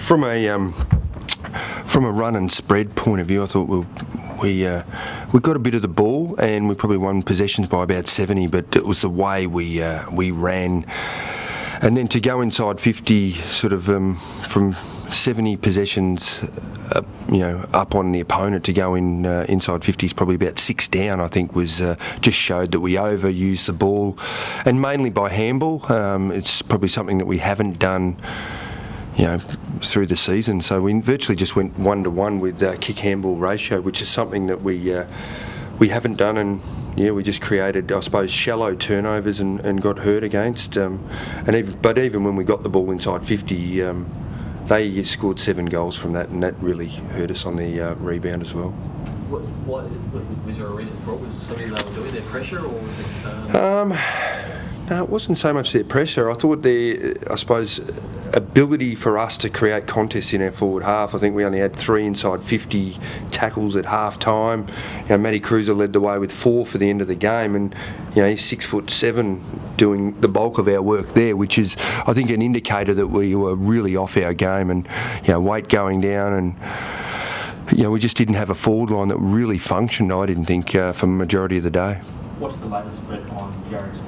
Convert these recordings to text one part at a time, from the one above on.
From a run and spread point of view, I thought we got a bit of the ball and we probably won possessions by about 70, but it was the way we ran. And then to go inside 50, sort of from 70 possessions, up on the opponent, to go inside 50 is probably about 6 down. I think was just showed that we overused the ball, and mainly by handball. It's probably something that we haven't done, through the season. So we virtually just went 1-to-1 with kick handball ratio, which is something that we haven't done, and we just created, I suppose, shallow turnovers and got hurt against. But even when we got the ball inside 50, they scored 7 goals from that, and that really hurt us on the rebound as well. What was there a reason for it? Was it something they were doing, their pressure, or was it? No, it wasn't so much their pressure. I thought their, ability for us to create contests in our forward half. I think we only had 3 inside 50 tackles at half time. Matty Cruiser led the way with 4 for the end of the game, and he's 6'7", doing the bulk of our work there, which is, I think, an indicator that we were really off our game, and weight going down, and we just didn't have a forward line that really functioned, I didn't think, for the majority of the day. What's the latest spread on Jarrod's?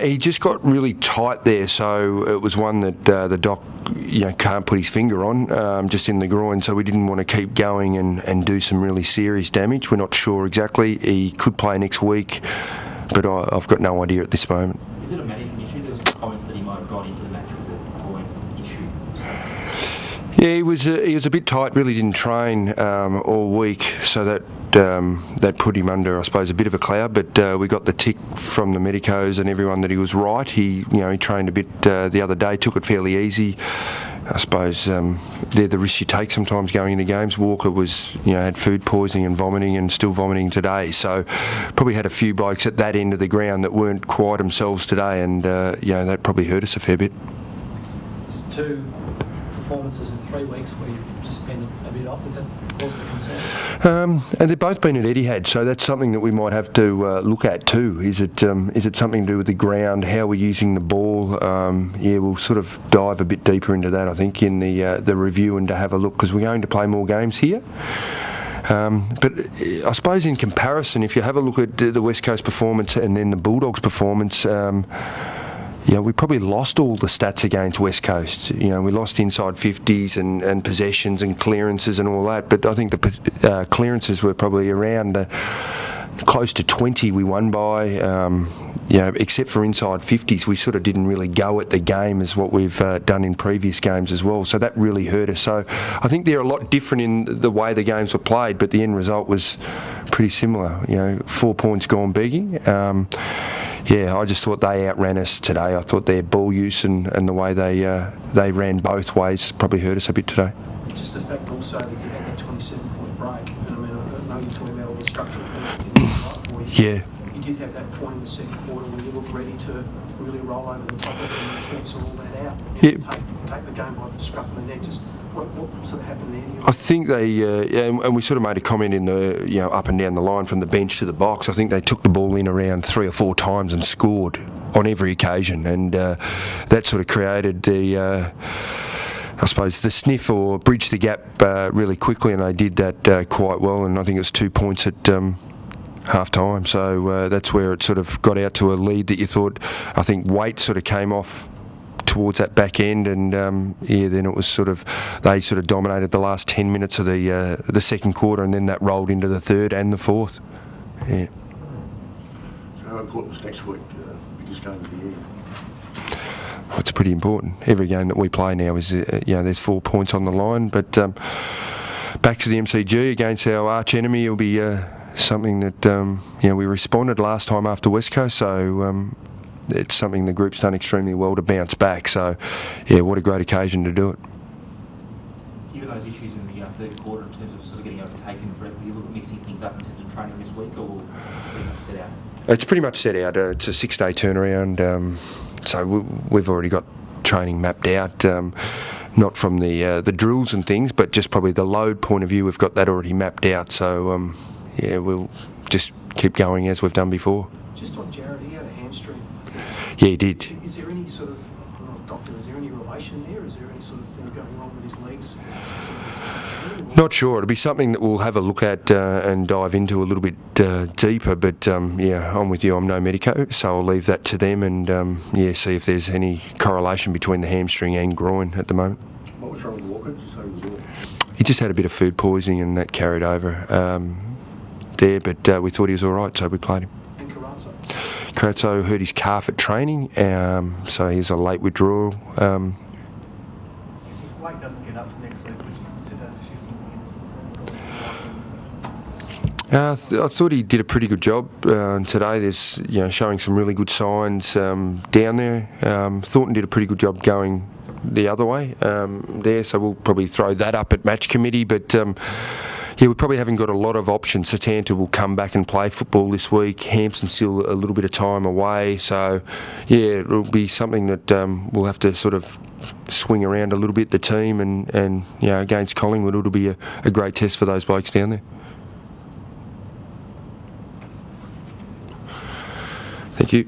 He just got really tight there, so it was one that the doc can't put his finger on, just in the groin, so we didn't want to keep going and do some really serious damage. We're not sure exactly. He could play next week, but I've got no idea at this moment. Is it a medical issue? There was comments that he might have gone into the match with a groin issue. Yeah, he was a bit tight, really didn't train all week, so that put him under, I suppose, a bit of a cloud, but we got the tick from the medicos and everyone that he was right. He trained a bit the other day, took it fairly easy. I suppose they're the risks you take sometimes going into games. Walker was, had food poisoning and vomiting, and still vomiting today, so probably had a few blokes at that end of the ground that weren't quite themselves today, and that probably hurt us a fair bit. It's 2 performances in 3 weeks where you've just been a bit off. Is that cause for concern? And they've both been at Etihad, so that's something that we might have to look at too. Is it something to do with the ground, how we're using the ball? We'll sort of dive a bit deeper into that, I think, in the review, and to have a look, because we're going to play more games here. But I suppose in comparison, if you have a look at the West Coast performance and then the Bulldogs performance, we probably lost all the stats against West Coast. We lost inside 50s and possessions and clearances and all that, but I think the clearances were probably around close to 20 we won by. Except for inside 50s, we sort of didn't really go at the game as what we've done in previous games as well, so that really hurt us. So I think they're a lot different in the way the games were played, but the end result was pretty similar. 4 points gone begging. I just thought they outran us today. I thought their ball use and the way they ran both ways probably hurt us a bit today. Just the fact also that you had that 27-point break, and I know you're talking about all the structural things. Yeah. You did have that point in the second quarter where you looked ready to really roll over the top of it and cancel all that out. Take the game by the scruff of the neck. Just what sort of happened there? I think they, and we sort of made a comment in the, up and down the line from the bench to the box. I think they took the ball in around 3 or 4 times and scored on every occasion, and that sort of created the, I suppose, the sniff or bridge the gap really quickly, and they did that quite well. And I think it was 2 points at half time, so that's where it sort of got out to a lead that you thought, I think weight sort of came off towards that back end, and then it was sort of, they sort of dominated the last 10 minutes of the second quarter, and then that rolled into the third and the fourth. Yeah. So how important is next week, biggest game of the year? Well, it's pretty important. Every game that we play now is, there's 4 points on the line, but back to the MCG against our arch enemy, it'll be something that we responded last time after West Coast, so it's something the group's done extremely well to bounce back. So, what a great occasion to do it. Given those issues in the third quarter in terms of sort of getting overtaken, Brett, will you look at mixing things up in terms of training this week, or pretty much set out? It's pretty much set out. It's a 6-day turnaround, so we've already got training mapped out. Not from the drills and things, but just probably the load point of view, we've got that already mapped out. So, we'll just keep going as we've done before. Just on Jarrod, he had a hamstring. Yeah, he did. Is there any sort of Doctor, is there any relation there? Is there any sort of thing going on with his legs? That's sort of Not sure. It'll be something that we'll have a look at and dive into a little bit deeper. But yeah, I'm with you. I'm no medico, so I'll leave that to them and see if there's any correlation between the hamstring and groin at the moment. What was wrong with Walker? Did you say it was all? He just had a bit of food poisoning and that carried over there. But we thought he was all right, so we played him. And Carazzo? Carazzo hurt his calf at training, so he's a late withdrawal. If Wake doesn't get up for next week, would you consider shifting Henderson? I thought he did a pretty good job today. There's showing some really good signs down there. Thornton did a pretty good job going the other way there, so we'll probably throw that up at match committee. But we probably haven't got a lot of options. Satanta will come back and play football this week. Hampson's still a little bit of time away, so it'll be something that we'll have to sort of swing around a little bit, the team, and against Collingwood it'll be a great test for those blokes down there. Thank you.